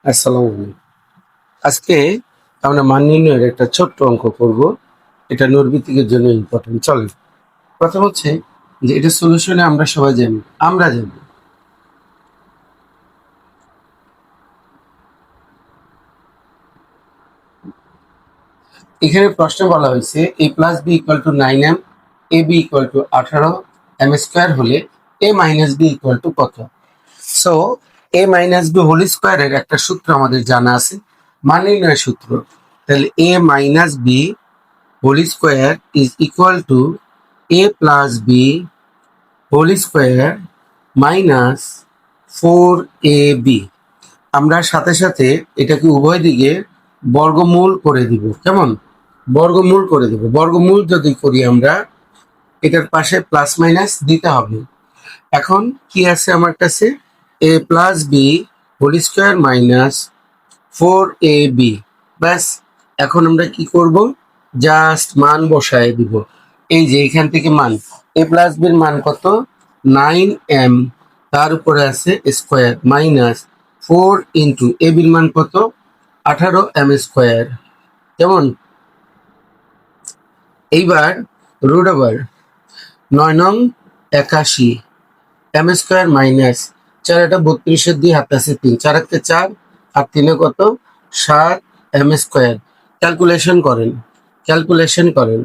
আসসালামু আলাইকুম। আজকে আমরা মান নির্ণয়ের একটা ছোট্ট অঙ্ক করব। এটা নৈর্ব্যক্তিকের জন্য ইম্পর্টেন্ট। চলেন, প্রথম হচ্ছে যে এটা সলিউশনে আমরা সবাই জানি, আমরা জানি এখানে প্রশ্ন বলা হয়েছে a plus b equal to 9m, a b equal to 18 m square হলে a minus b equal to কত। So a minus b whole স্কোয়ারের একটা সূত্র আমাদের জানা আছে, মান নির্ণয়ের সূত্র। তাহলে a minus b whole square is equal to a plus b whole square minus 4ab। আমরা সাথে সাথে এটাকে উভয় দিকে বর্গমূল করে দিব। কেমন? বর্গমূল করে দেব। বর্গমূল যদি করি আমরা, এটার পাশে প্লাস মাইনাস দিতে হবে। এখন কি আছে আমার কাছে? a plus b whole square minus 4ab। ব্যাস, এখন আমরা কি করব? জাস্ট মান বসায় দিব। এই যে এখান থেকে মান, a প্লাস বির মান কত? 9m, তার উপরে আছে স্কোয়ার মাইনাস 4 ইন্টু এ বির মান কত? 18m square. কেমন? এইবার রুট ওভার 9 নং 81 m স্কোয়ার মাইনাস 4 এটা 32 দিয়ে হাতে আছে 3, 4 হাতে 4 আর 3 কত? 7 m স্কোয়ার। ক্যালকুলেশন করেন, ক্যালকুলেশন করেন।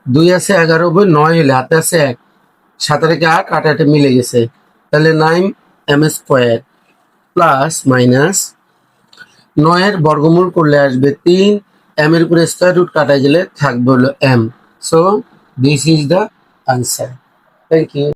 2 আছে 11, 9 হলে হাতে আছে 1, 7 থেকে 8, 8 8 মিলে গেছে। তাহলে 9m স্কোয়ার প্লাস মাইনাস 9 এর বর্গমূল করলে আসবে 3, m এর উপরে স্কোয়ার রুট কাটা গেলে থাকবে হলো m। So this is the answer. Thank you.